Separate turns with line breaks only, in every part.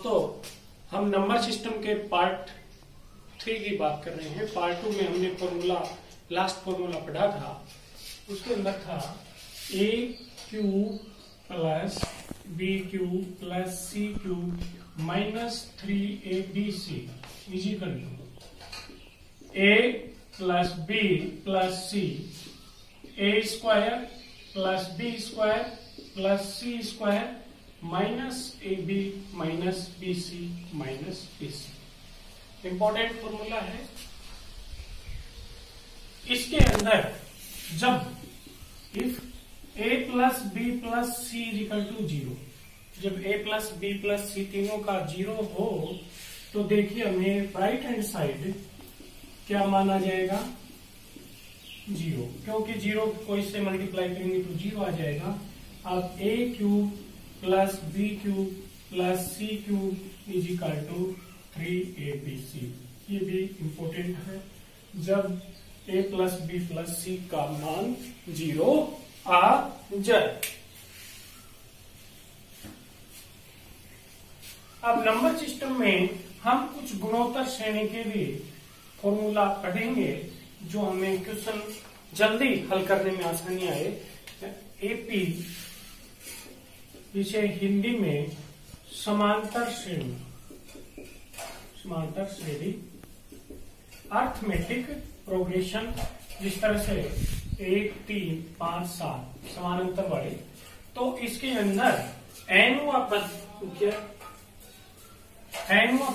तो हम number system के पार्ट 3 की बात कर रहे हैं। पार्ट 2 में हमने लास्ट फॉर्मूला पढ़ा था। उसके अंदर था A cube plus B cube plus C cube minus 3abc is equal to A plus B plus C A square plus B square plus C square minus A B minus B C minus B C. Important formula है। इसके अंदर जब if A plus B plus C equal to 0, जब A plus B plus C तीनों का 0 हो तो देखिए हमें राइट हैंड साइड क्या माना जाएगा 0, क्योंकि 0 को इससे मल्टीप्लाई करेंगे तो 0 आ जाएगा। अब A cube plus B cube plus C cube is equal to 3abc। ये भी इंपॉर्टेंट है। जब A plus B plus C का मान 0 आ जाए। अब नंबर सिस्टम में हम कुछ गुणोत्तर श्रेणी के भी फॉर्मूला पढ़ेंगे जो हमें क्वेश्चन जल्दी हल करने में आसानी आए। एपी इसे हिंदी में समांतर श्रेणी अर्थमेटिक प्रोग्रेशन, जिस तरह से 1 3 5 7 समानांतर वाले, तो इसके अंदर nवां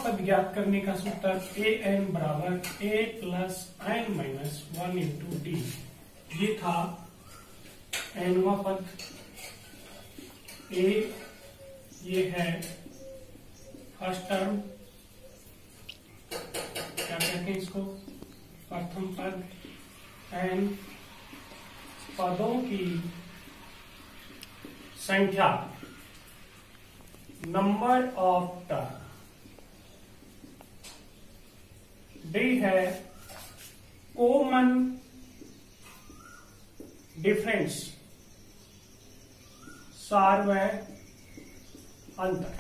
पद ज्ञात करने का सूत्र ए एन बराबर A plus N minus 1 into D. ये था nवां पद। ए ये है फर्स्ट टर्म, क्या कहते हैं इसको, प्रथम पद। एन पदों की संख्या, नंबर ऑफ टर्म। डी है कॉमन डिफरेंस, सार्वय अंतर।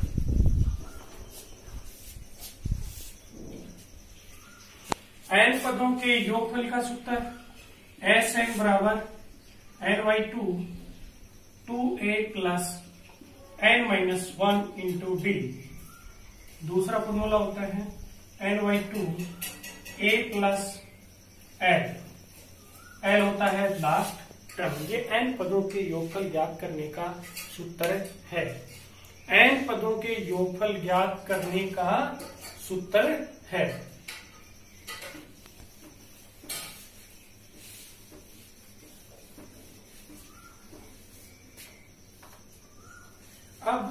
एन पदों के योगफल का सूत्र एस एन बराबर N by 2 A plus N minus 1 into D. दूसरा फॉर्मूला होता है N by 2 A plus L होता है लास्ट टर्म। ये एन पदों के योगफल ज्ञात करने का सूत्र है। एन पदों के योगफल ज्ञात करने का सूत्र है। अब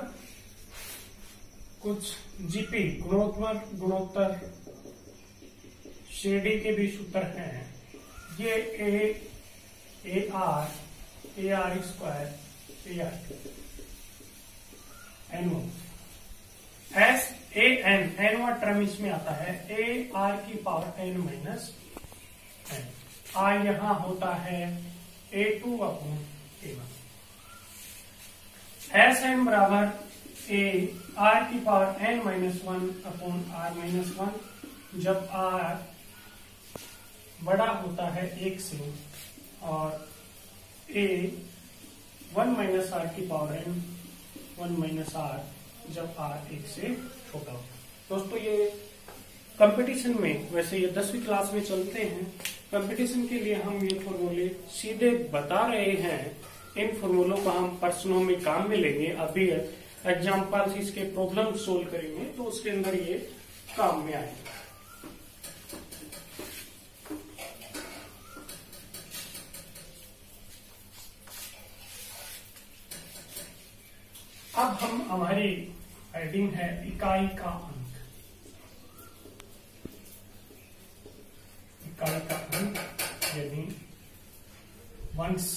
कुछ जीपी गुणोत्तर श्रेणी के भी सूत्र हैं। ये A R square A R N S A N एनवा टर्म इसमें आता है ए आर की power N minus N. R यहां होता है A2 upon A1। S N बराबर ए आर की power N minus 1 upon R minus 1। जब आर बड़ा होता है 1 से और ए 1 माइनस आर की पावर एन 1 माइनस आर जब आर 1 से छोटा होता है। दोस्तों ये कंपटीशन में, वैसे ये 10वीं क्लास में चलते हैं, कंपटीशन के लिए हम ये फॉर्मूले सीधे बता रहे हैं। इन फॉर्मूलों को हम प्रश्नों में काम में लेंगे। अभी एग्जाम्पल्स इसके प्रॉब्लम सोल्व करेंगे तो उसके अंदर ये काम में आएगा। अब हम हमारी हेडिंग है इकाई का अंक। इकाई का अंक यानी वंश,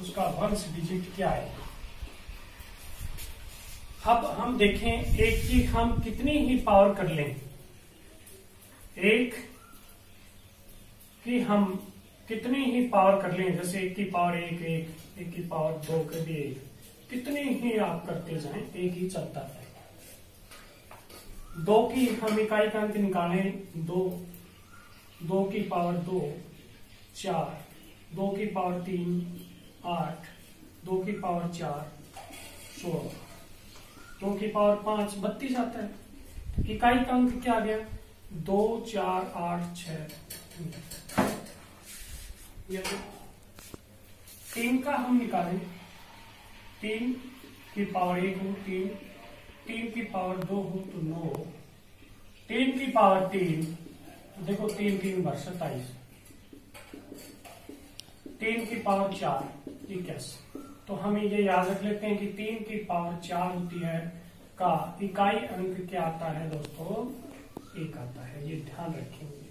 उसका वंश डिजिट क्या है। अब हम देखें एक की हम कितनी ही पावर कर लें, एक की हम कितनी ही पावर कर लें, जैसे 1 की पावर 1 1 1 की पावर 2 कभी 1, कितनी ही आप करते जाएं एक ही चलता है। 2 की हम इकाई का अंक निकालें, 2 की पावर 2 4, 2 की पावर 3 8, 2 की पावर 4 16, 2 की पावर 5 32 आता है। इकाई का अंक क्या आ गया? 2 4 8 6। 3 का हम निकालें, 3 की पावर 1 हो 3, 3 की पावर 2 हो तो 9, 3 की पावर 3, देखो 3 3 बार 27, 3 की पावर 4 21। तो हम ये याद रख लेते हैं कि 3 की पावर 4 होती है का इकाई अंक क्या आता है दोस्तों? 1 आता है, ये ध्यान रखेंगे।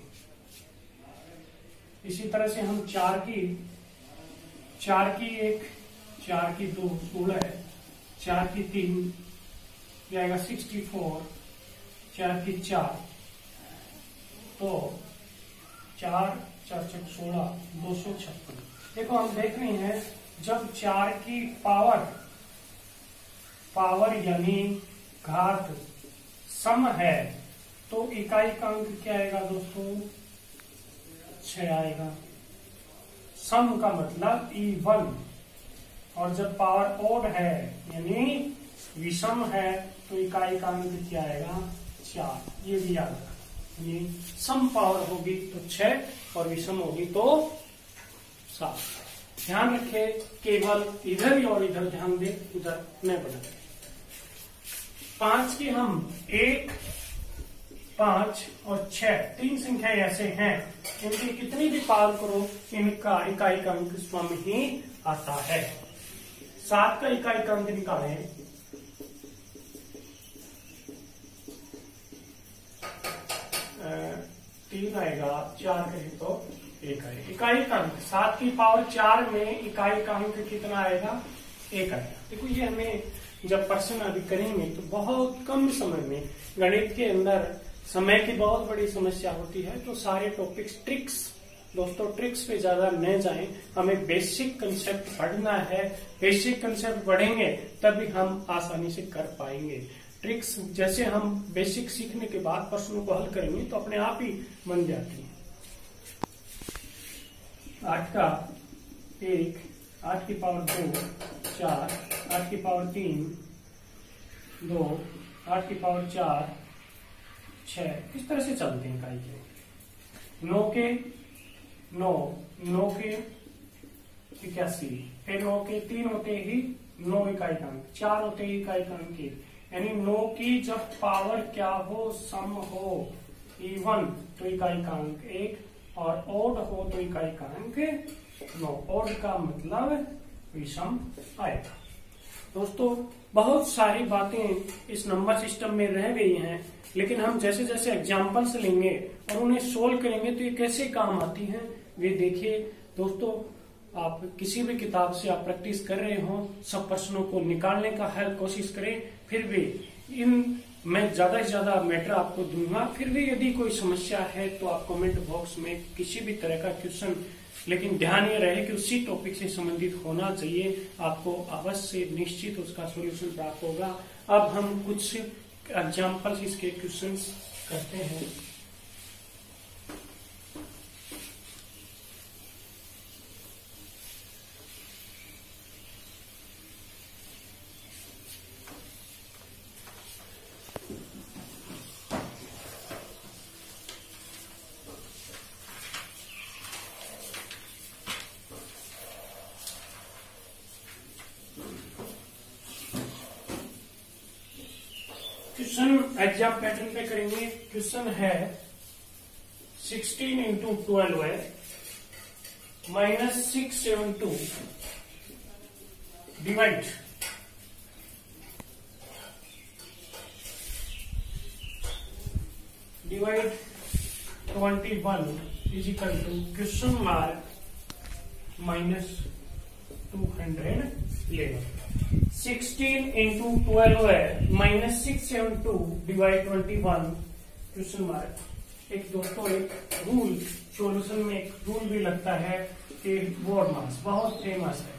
इसी तरह से हम 4 की 1, 4 की 2 16 है, 4 की 3 जाएगा 64, 4 की 4 तो 4 4 16 256। देखो हम देख रहे हैं जब 4 की पावर यानी घात सम है तो इकाई का अंक क्या आएगा दोस्तों? 6 आएगा। सम का मतलब इवन। और जब पावर ओड है यानी विषम है तो इकाई का अंक क्या आएगा? 4। ये भी याद रखना, यानी सम पावर होगी तो 6 और विषम होगी तो 7। ध्यान रखे, केवल इधर ही और इधर ध्यान दे, उधर न बना। 5 की हम 1 5 और 6 3 संख्याएं ऐसे हैं, इनकी कितनी भी पावर करो इनका इकाई का अंक स्वयं ही आता है। 7 का इकाई का अंक निकालें, 3 आएगा, 4 करें तो 1 आएगा। इकाई का अंक 7 की पावर 4 में इकाई का अंक कितना आएगा? 1 आएगा। देखो ये हमें जब प्रश्न अभी करेंगे तो बहुत कम समय में, गणित के अंदर समय की बहुत बड़ी समस्या होती है, तो सारे टॉपिक्स ट्रिक्स, दोस्तों ट्रिक्स पे ज्यादा न जाएं, हमें बेसिक कंसेप्ट पढ़ना है। बेसिक कंसेप्ट पढ़ेंगे तभी हम आसानी से कर पाएंगे। ट्रिक्स जैसे हम बेसिक सीखने के बाद प्रश्नों को हल करेंगे तो अपने आप ही बन जाती है। 8 का 1, 8 की पावर 2 4, 8 की पावर 3 2, 8 की पावर 4 6। इस तरह से चलते हैं इकाई के। 9 के 81, फिर 9 के 3 होते ही 9 इकाई का अंक, 4 होते ही इकाई का अंक 1, यानी 9 की जब पावर क्या हो? सम हो, इवन, तो इकाई का अंक 1 और ओड हो तो इकाई का अंक 9। ओड का मतलब विषम आएगा। दोस्तों बहुत सारी बातें इस नंबर सिस्टम में रह गई हैं, लेकिन हम जैसे जैसे एग्जाम्पल्स लेंगे और उन्हें सोल्व करेंगे तो ये कैसे काम आती हैं वे देखिए। दोस्तों आप किसी भी किताब से आप प्रैक्टिस कर रहे हो, सब प्रश्नों को निकालने का हर कोशिश करें। फिर भी मैं ज्यादा से ज्यादा मैटर आपको दूंगा। फिर भी यदि कोई समस्या है तो आप कमेंट बॉक्स में किसी भी तरह का क्वेश्चन, लेकिन ध्यान ये रहे कि उसी टॉपिक से संबंधित होना चाहिए, आपको अवश्य निश्चित उसका सॉल्यूशन प्राप्त होगा। अब हम कुछ एग्जाम्पल्स इसके क्वेश्चंस करते हैं। क्वेश्चन एग्जाम पैटर्न पे करेंगे। क्वेश्चन है 16 इंटू 12 है -672 divide 21 is equal to question mark -211। 16 into 12 है -672 डिवाइड 21 क्वेश्चन मार्क। एक दोस्तों एक रूल सॉल्यूशन में एक रूल भी लगता है कि बोर्ड मास बहुत फेमस है।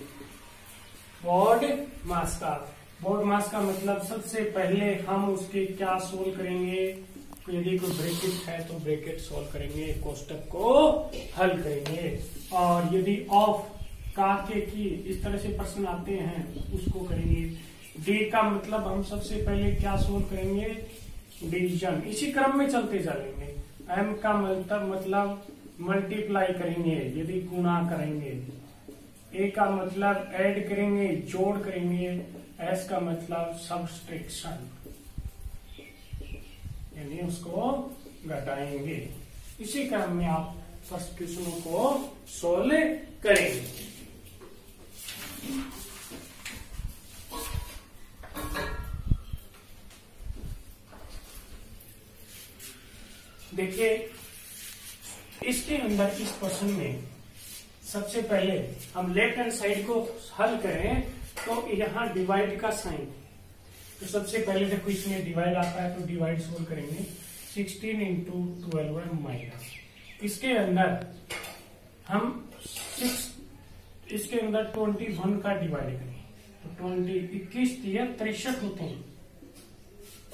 बोर्ड मास का बोर्ड मास का मतलब सबसे पहले हम उसके क्या सोल्व करेंगे, यदि कोई ब्रैकेट है तो ब्रैकेट सोल्व करेंगे, कोष्टक को हल करेंगे। और यदि ऑफ काके की इस तरह से प्रश्न आते हैं उसको करेंगे। डी का मतलब हम सबसे पहले क्या सोल्व करेंगे, डिवीजन, इसी क्रम में चलते चलेंगे। एम का मतलब मल्टीप्लाई करेंगे यदि गुणा करेंगे। ए का मतलब ऐड करेंगे, जोड़ करेंगे। एस का मतलब सब्सट्रैक्शन, यानी उसको घटाएंगे। इसी क्रम में आप फर्स्ट क्वेश्चनों को सोल्व करेंगे। देखिए इसके अंदर इस क्वेश्चन में सबसे पहले हम लेफ्ट हैंड साइड को हल करें तो यहाँ डिवाइड का साइन, तो सबसे पहले देखो इसमें डिवाइड आता है तो डिवाइड सोल्व करेंगे। 16 इंटू 12 है माइनस, इसके अंदर हम 6, इसके अंदर 21 का डिवाइड करेंगे तो 20, 21 दिया 63 होते हैं,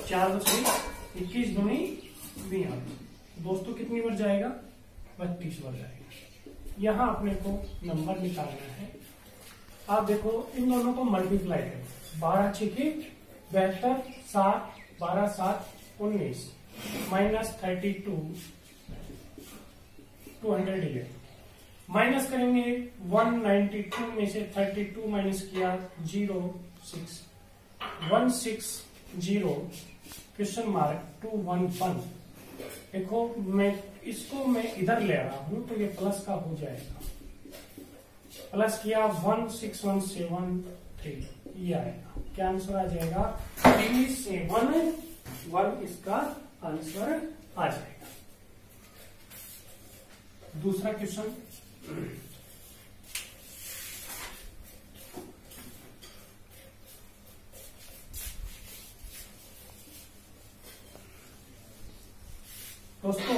4 बचे 21 दूनी 20, दोस्तों कितनी बार जाएगा, 32 बार जाएगा। यहाँ अपने को नंबर निकालना है। आप देखो इन दोनों को मल्टीप्लाई करें, 12 छके 72, 7 12 7 19 माइनस 32 211 माइनस करेंगे 192 में से 32 माइनस किया 06 160 क्वेश्चन मार्क 211। देखो मैं इसको इधर ले रहा हूं तो ये प्लस का हो जाएगा, प्लस किया 16173 ये आएगा। क्या आंसर आ जाएगा 371, इसका आंसर आ जाएगा। दूसरा क्वेश्चन, दोस्तों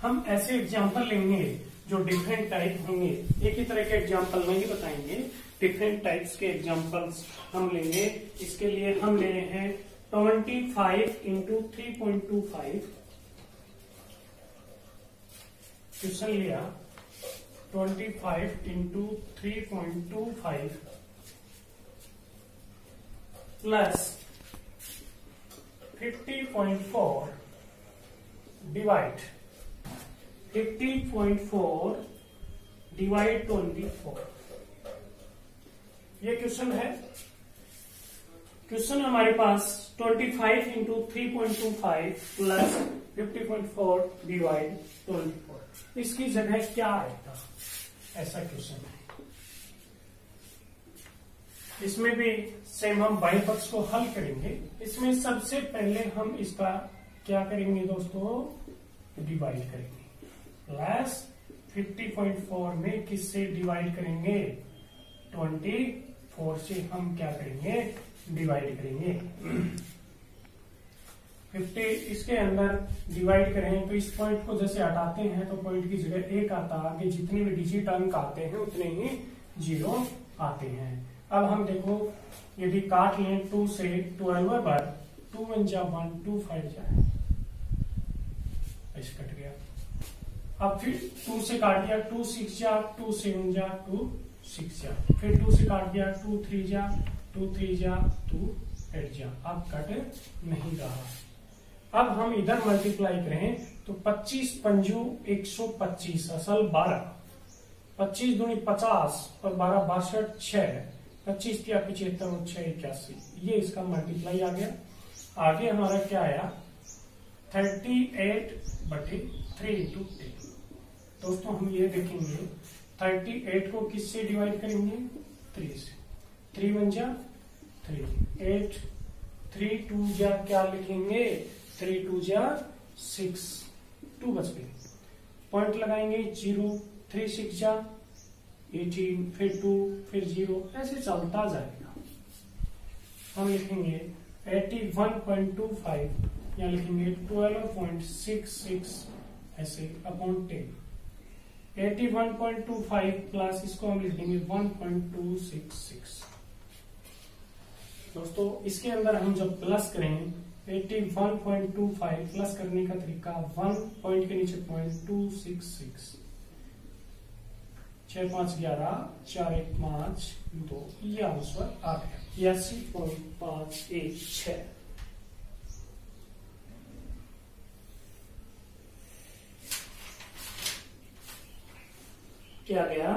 हम ऐसे एग्जाम्पल लेंगे जो डिफरेंट टाइप होंगे, एक ही तरह के एग्जाम्पल नहीं बताएंगे, डिफरेंट टाइप्स के एग्जाम्पल्स हम लेंगे। इसके लिए हम ले रहे हैं 25 इंटू 3.25 क्वेश्चन लिया, 25 इंटू 3.25 प्लस 50.4 डिवाइड 50.4 डिवाइड 24। ये क्वेश्चन है। क्वेश्चन हमारे पास 25 इंटू 3.25 प्लस 50.4 डिवाइड 24, इसकी जगह क्या आएगा, ऐसा क्वेश्चन है। इसमें भी सेम हम बाई पक्ष को हल करेंगे। इसमें सबसे पहले हम इसका क्या करेंगे दोस्तों, डिवाइड करेंगे। प्लस 50.4 में किससे डिवाइड करेंगे, 24 से हम क्या करेंगे, डिवाइड करेंगे। 50 इसके अंदर डिवाइड करें तो इस पॉइंट को जैसे हटाते हैं तो पॉइंट की जगह 1 आता, आगे जितने भी डिजिट अंक आते हैं उतने ही 0 आते हैं। अब हम देखो यदि काट लें 2 से 12 बार, 2 1 जा 1, 2 5 जाए, ऐसे कट गया। अब फिर 2 से काट दिया, 2 6 जा, 2 7 जा, 2 6 जा, फिर 2 से काट दिया, 2 3 जा, 2 3 जा, 2 8 जा, अब कट नहीं रहा। अब हम इधर मल्टीप्लाई करें तो 25 पंजू 125, असल 12, 25 दूनी 50 और 12 62, 6, 25 किया 75 और 6 81, ये इसका मल्टीप्लाई आ गया। आगे हमारा क्या आया 38/3 इंटू 10। दोस्तों हम ये देखेंगे 38 को किससे डिवाइड करेंगे, 3 से, 3 1 जा 3, 8, 3 2 जा क्या लिखेंगे, 3 2 जा 6, 2 बच गए, पॉइंट लगाएंगे 0, 3 6 जा 18, फिर 2, फिर 0, ऐसे चलता जाएगा। हम लिखेंगे 81.25 या लिखेंगे 12.66 ऐसे अपॉन 10। 81.25 प्लस इसको हम लिखेंगे 1.266। दोस्तों इसके अंदर हम जब प्लस करें 81.25 प्लस करने का तरीका 1 पॉइंट के नीचे पॉइंट 266 6 5 11 4 1 5 2 ये आंसर आ गया 82.516। क्या गया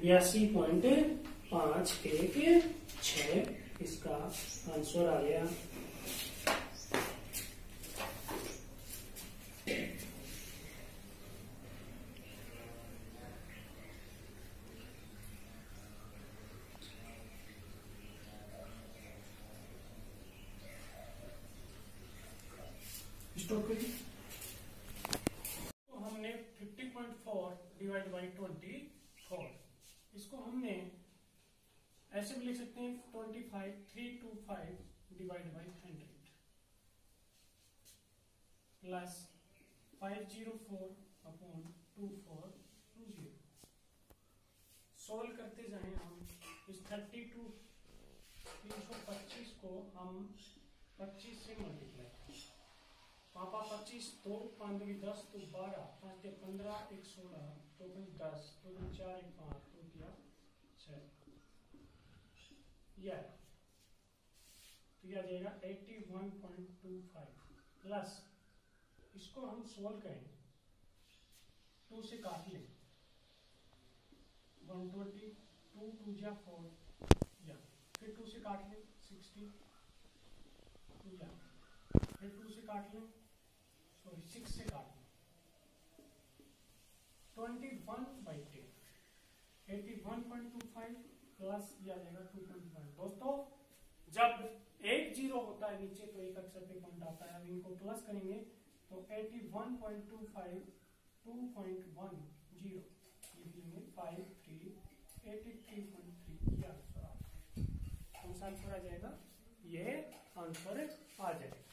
82.516 इसका आंसर आ गया। स्टॉप करिए। तो हमने 50.4 डिवाइड बाई 24 इसको हमने ऐसे भी लिख सकते हैं 25325 divide by 100 plus 504 upon 2420। Solve करते जाएं हम इस 325 को हम 25 से मल्टीप्लाई करें। पापा 25 2 5 2 10 तो 12 5 के 15 1 16 2 5 10 2 4 1 5 2 दिया 6 यह तो यह आ जाएगा 81.25 प्लस इसको हम सोल्व करें 2 से काट लें 120 2 2 जा 4 या फिर 2 से काट लें 60 या फिर 2 से काट लें सॉरी 6 से काट लें 21/10 81.25 प्लस ये आ जाएगा 2.5। दोस्तों जब एक जीरो होता है नीचे तो एक अक्षर पे पॉइंट आता है। अब इनको प्लस करेंगे तो 81.25 2.10 लिख लेंगे 53 83.3 ये आंसर आ जाएगा। कौन सा आंसर आ जाएगा? ये आंसर आ जाएगा।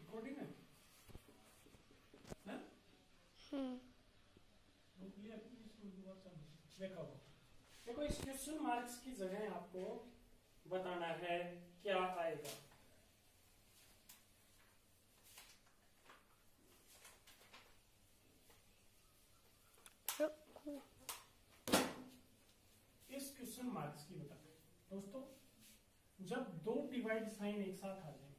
रिकॉर्डिंग है ना? देखो इस क्वेश्चन मार्क्स की जगह आपको बताना है क्या आएगा। इस क्वेश्चन मार्क्स की बताना है दोस्तों। जब दो डिवाइड साइन एक साथ आ जाए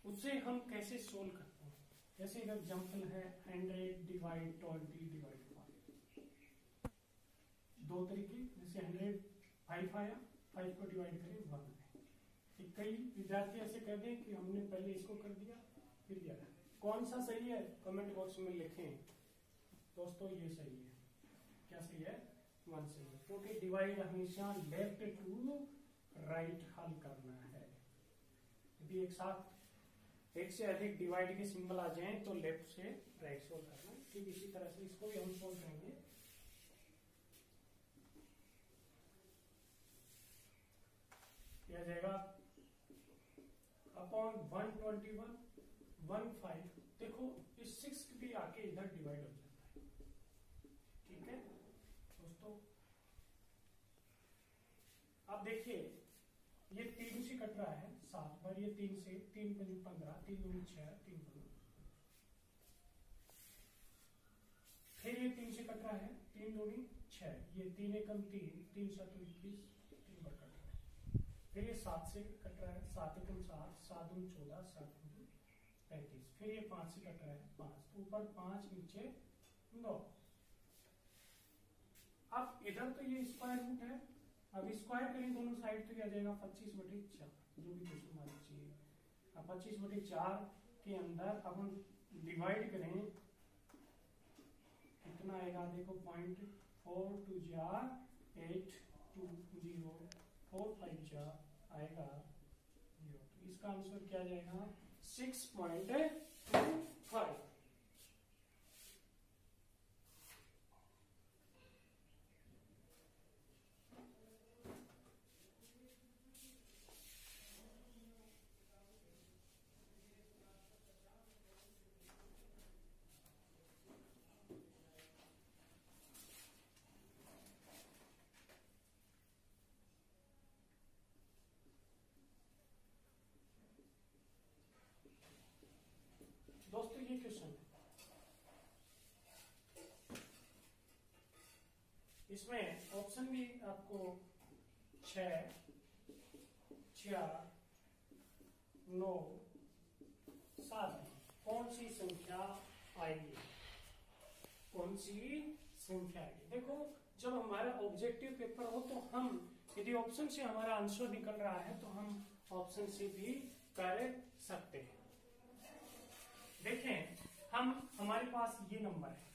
उसे हम कैसे सोल्व करते हैं। जैसे एक एग्जाम्पल है 100 डिवाइड 20 डिवाइड 5। दो तरीके, जैसे 100 5 आया 5 को डिवाइड करें 1 है। कई विद्यार्थी ऐसे कहते हैं कि हमने पहले इसको कर दिया फिर दिया। कौन सा सही है कमेंट बॉक्स में लिखें। दोस्तों ये सही है। क्या सही है? 1 सही है, क्योंकि डिवाइड हमेशा लेफ्ट टू राइट हल करना है। यदि एक साथ एक से अधिक डिवाइड के सिंबल आ जाएं तो लेफ्ट से राइट सोल्व करना। ठीक इसी तरह से इसको भी हम सोल्व करेंगे। क्या जाएगा अपॉन 121 15। देखो इस 6 भी आके इधर डिवाइड हो जाता है। ठीक है दोस्तों, अब देखिए ये 3 से कट रहा है 7 बार। ये 3 से 3 5 15 3 2 6 3 2। फिर ये 3 से कट रहा है 3 2 6। ये 3 एकम 3 3 7 21 3 बार कट रहा है। फिर ये 7 से कट रहा है 7 एकम 7 7 2 14 7 2 35। फिर ये 5 से कट रहा है 5 ऊपर 5 नीचे 9। अब इधर तो ये स्क्वायर रूट है। अब स्क्वायर करें दोनों साइड तो क्या जाएगा 25/4 जो भी क्वेश्चन मार्क चाहिए। अब 25/4 के अंदर अब हम डिवाइड करें कितना आएगा। देखो 0.4 2 जार 8 2 0 4 5 जार आएगा 0। तो इसका आंसर क्या जाएगा 6.25। दोस्तों ये क्वेश्चन है, इसमें ऑप्शन भी आपको 6, 4, 9, 7 कौन सी संख्या आएगी, कौन सी संख्या आएगी। देखो जब हमारा ऑब्जेक्टिव पेपर हो तो हम यदि ऑप्शन से हमारा आंसर निकल रहा है तो हम ऑप्शन से भी कर सकते हैं। देखें हमारे पास ये नंबर है,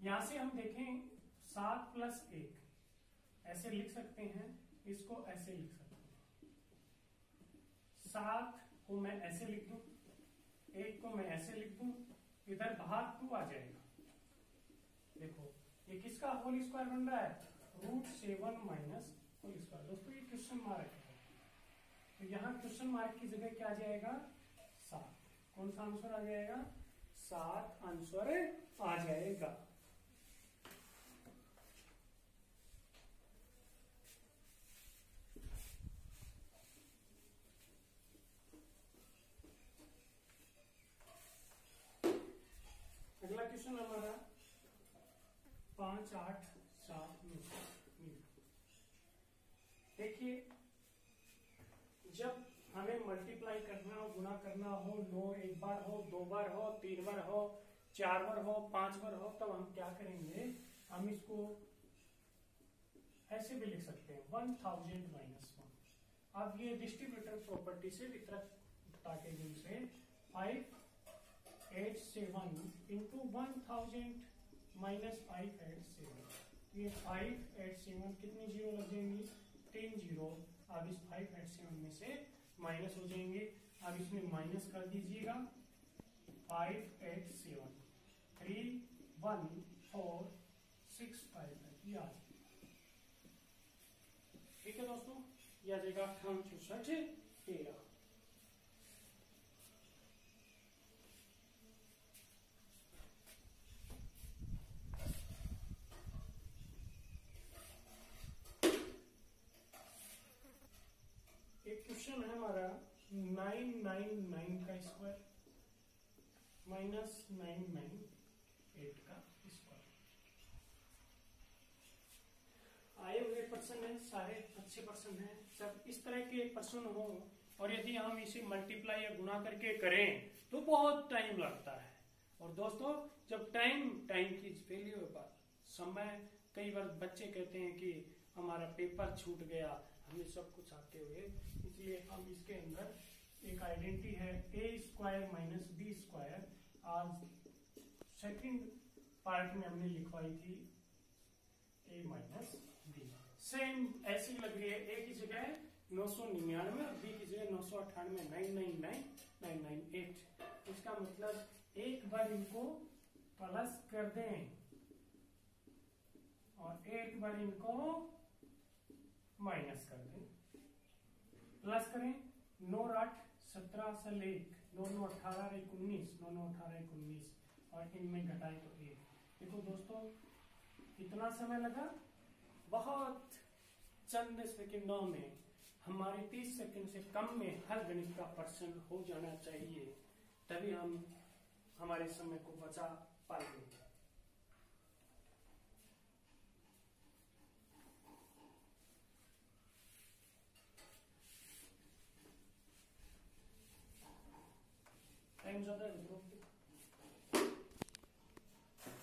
यहां से हम देखें 7 + 1 ऐसे लिख सकते हैं, इसको ऐसे लिख सकते हैं। 7 को मैं ऐसे लिख दूं, 1 को मैं ऐसे लिख दूं, इधर बाहर 2 आ जाएगा। देखो ये किसका होल स्क्वायर बन रहा है, √7 - होल स्क्वायर। दोस्तों ये क्वेश्चन मार्क है, तो यहाँ क्वेश्चन मार्क की जगह क्या आ जाएगा, 7। कौन सा आंसर आ जाएगा, 7 आंसर आ जाएगा। अगला क्वेश्चन हमारा 5, 8, 7 में। देखिए जब हमें मल्टीप्लाई करना हो, गुणा करना हो, 9 एक बार हो, 2 बार हो, 3 बार हो, 4 बार हो, 5 बार हो, तब हम क्या करेंगे, हम इसको ऐसे भी लिख सकते हैं 1000 - 1। अब ये डिस्ट्रीब्यूटर प्रॉपर्टी से वितरकता के गुण से 587 × 1000 - 587, ये 587 कितनी जीरो लग जाएंगी, 3 जीरो। अब इस 587 में से माइनस हो जाएंगे, अब इसमें माइनस कर दीजिएगा, 587 31465 ये आ जाएगा। ठीक है दोस्तों, ये आ जाएगा 13। एक क्वेश्चन है हमारा 999 का स्क्वायर -998 का स्क्वायर। आए हुए प्रश्न है, सारे अच्छे प्रश्न हैं। जब इस तरह के प्रश्न हो और यदि हम इसे मल्टीप्लाई या गुणा करके करें तो बहुत टाइम लगता है। और दोस्तों जब टाइम की वैल्यू है, समय, कई बार बच्चे कहते हैं कि हमारा पेपर छूट गया, हमें सब कुछ आते हुए, इसलिए हम इसके अंदर एक आइडेंटिटी है a² - b²। आज सेकंड पार्ट में हमने लिखवाई थी a - b। सेम ऐसी लग रही है, a की जगह 999 और b की जगह 998, 999, 998। इसका मतलब एक बार इनको प्लस कर दें और एक बार इनको माइनस कर दें। प्लस करें, 9 × 8 = 17 + 1, 9 × 9 = 18, 19, 9 × 9 = 18, 19 और इनमें घटाए तो 1। देखो दोस्तों कितना समय लगा, बहुत चंद सेकंडों में हमारे 30 सेकंड से कम में हर गणित का प्रश्न हो जाना चाहिए, तभी हम हमारे समय को बचा पाएंगे। टाइम ज्यादा है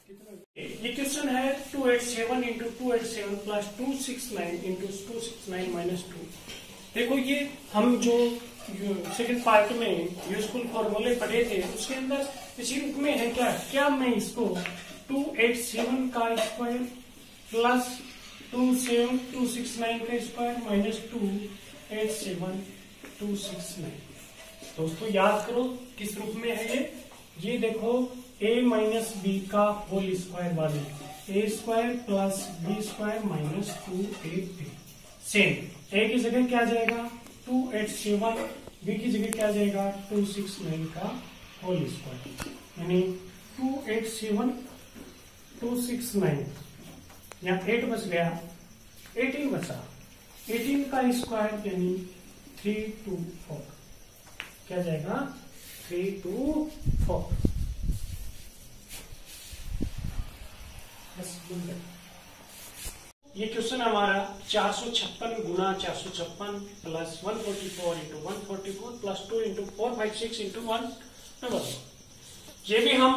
कितना? ये क्वेश्चन है 287 × 287 + 269 × 269 - 2। देखो ये हम जो सेकंड पार्ट में यूजफुल फॉर्मूले पढ़े थे उसके अंदर इसी रूप में है क्या मैं इसको 287 का स्क्वायर प्लस 269 का स्क्वायर -287 269 दोस्तों याद करो किस रूप में है ये देखो a माइनस बी का होल स्क्वायर वाली a square plus B square minus 2ab। Same a की जगह क्या जाएगा 287, b की जगह क्या जाएगा 269 का होल स्क्वायर, यानी 287 269, यहाँ 8 बच गया, 18 बचा, 18 का स्क्वायर यानी 324, क्या जाएगा 324। ये क्वेश्चन हमारा 456 गुना 456 plus 144 into 144 plus 2 into 456 into 1 number. ये भी हम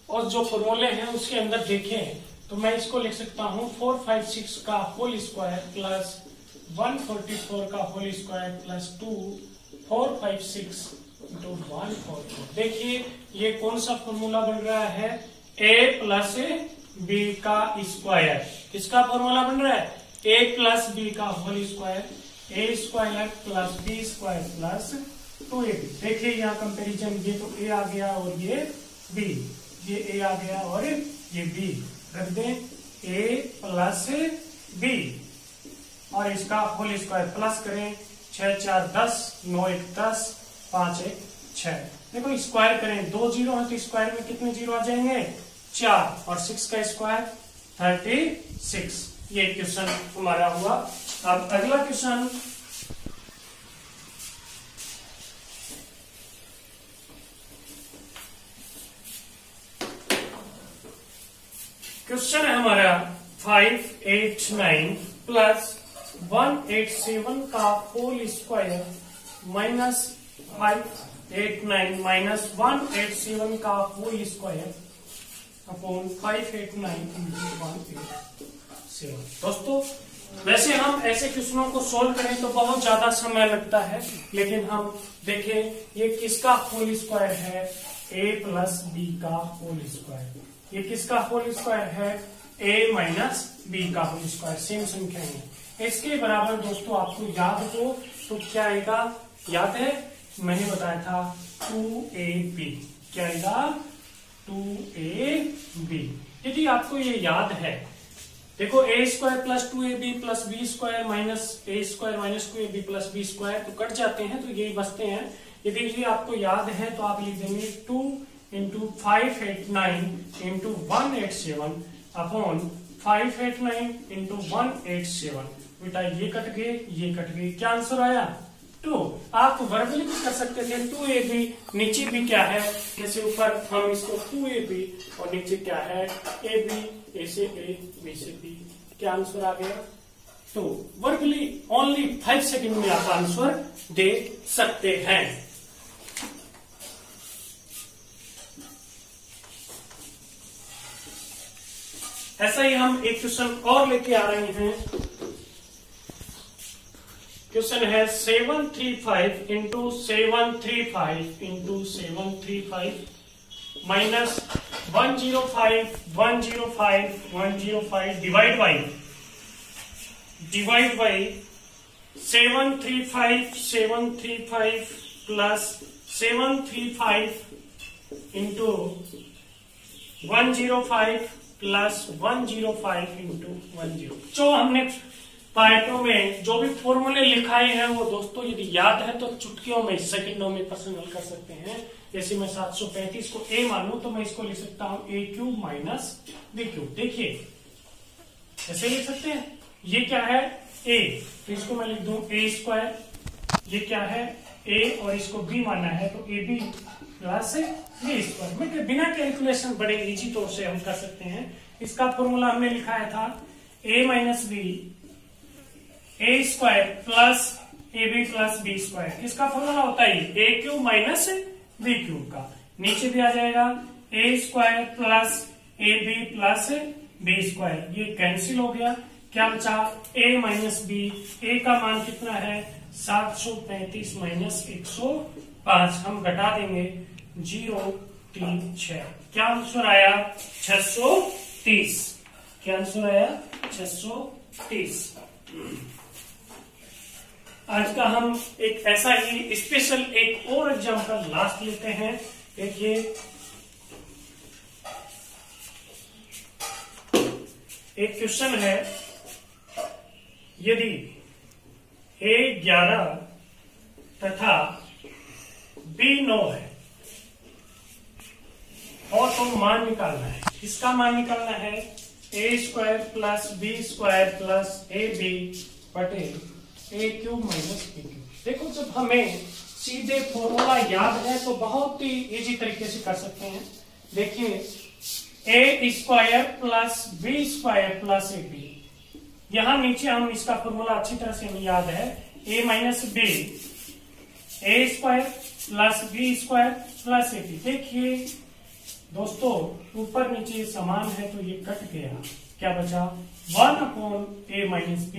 और जो फॉर्मूले हैं उसके अंदर देखें तो मैं इसको लिख सकता हूं 456 का होल स्क्वायर प्लस 144 का होल स्क्वायर प्लस 2 456 इंटू 144। देखिए ये कौन सा फॉर्मूला बन रहा है, a प्लस बी का स्क्वायर। किसका फॉर्मूला बन रहा है, a प्लस बी का whole square, a square plus B square plus 2ab। देखिए यहाँ कंपैरिजन, ये तो a आ गया और ये b, ये a आ गया और ये b, रख दें a प्लस b और इसका होल स्क्वायर प्लस करें, 6 4 10, 9 1 10, 5 1 6। देखो स्क्वायर करें, 2 जीरो है तो स्क्वायर में कितने जीरो आ जाएंगे 4, और 6 का स्क्वायर 36। ये क्वेश्चन हमारा हुआ। अब अगला क्वेश्चन, क्वेश्चन है हमारा 589 प्लस 187 का होल स्क्वायर माइनस 589 माइनस 187 का होल स्क्वायर अपॉन 589 इंटू 187। दोस्तों वैसे हम ऐसे क्वेश्चनों को सोल्व करें तो बहुत ज्यादा समय लगता है, लेकिन हम देखें ये किसका होल स्क्वायर है, a प्लस बी का होल स्क्वायर। ये किसका होल स्क्वायर है, a माइनस बी का होल स्क्वायर, सेम संख्या है। इसके बराबर दोस्तों आपको याद हो तो क्या आएगा, याद है मैंने बताया था 2ab, क्या आएगा 2ab। यदि आपको ये याद है, देखो a square plus 2ab plus B square minus a square minus 2ab plus B square तो कट जाते हैं, तो यही बचते हैं। यदि ये आपको याद है तो आप लिख देंगे 2 इंटू 589 इंटू 187 अपॉन 589 इंटू 187। बेटा ये कट गए, ये कट गए, क्या आंसर आया 2। आप वर्बली भी कर सकते थे 2ab, नीचे भी क्या है, जैसे ऊपर हम इसको 2ab और नीचे क्या है ab, a से a, b से b, क्या आंसर आ गया। तो वर्बली ओनली 5 सेकंड में आप आंसर दे सकते हैं। ऐसा ही हम एक क्वेश्चन और लेके आ रहे हैं। क्वेश्चन है 735 into 735 into 735 minus 105 105 105 divide by 735 735 plus 735 into 105 plus 105 into 10। जो हमने पार्टों में जो भी फॉर्मूले लिखाए हैं वो दोस्तों यदि याद है तो चुटकियों में सेकंडों में प्रश्न हल कर सकते हैं। जैसे मैं 735 को a मानूं तो मैं इसको लिख सकता हूं a cube minus b cube. देखिए ऐसे लिख सकते हैं, ये क्या है a, तो इसको मैं लिख दूं a स्क्वायर, ये क्या है a और इसको b मानना है तो ab प्लस b स्क्वायर। मैं बिना कैलकुलेशन बड़े इजी तौर से हम कर सकते हैं। इसका फॉर्मूला हमने लिखाया था a minus B A square plus A B plus B square. किसका फॉर्मूला होता है A cube minus B cube का। नीचे भी आ जाएगा A square plus A B plus B square, ये कैंसिल हो गया। क्या बचा a माइनस बी, ए का मान कितना है 735 माइनस 105, हम घटा देंगे 0 3 6, क्या आंसर आया 630। क्या आंसर आया 630। आज का हम एक ऐसा ही स्पेशल एक और एग्जाम्पल लास्ट लेते हैं। देखिए एक क्वेश्चन है, यदि A 11 तथा B 9 है और तो मान निकालना है। किसका मान निकालना है? A square plus B square plus AB बटे A cube minus B cube. देखो जब हमें सीधे फॉर्मूला याद है तो बहुत ही इजी तरीके से कर सकते हैं। देखिए A square plus B square plus AB, यहां नीचे हम इसका फॉर्मूला अच्छी तरह से हमें याद है। A minus B, A square plus B square plus AB। देखिए दोस्तों ऊपर नीचे समान है तो ये कट गया, क्या बचा? 1 अपॉन A माइनस B।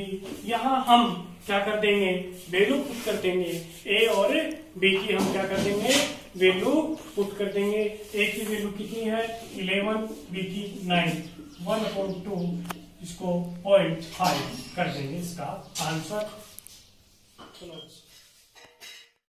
यहां हम क्या कर देंगे? वैल्यू पुट कर देंगे। A और B की हम क्या कर देंगे? वैल्यू पुट कर देंगे। A की वैल्यू कितनी है? 11, B की 9, 1 अपॉन 2, इसको 0.5 कर देंगे इसका आंसर। चलो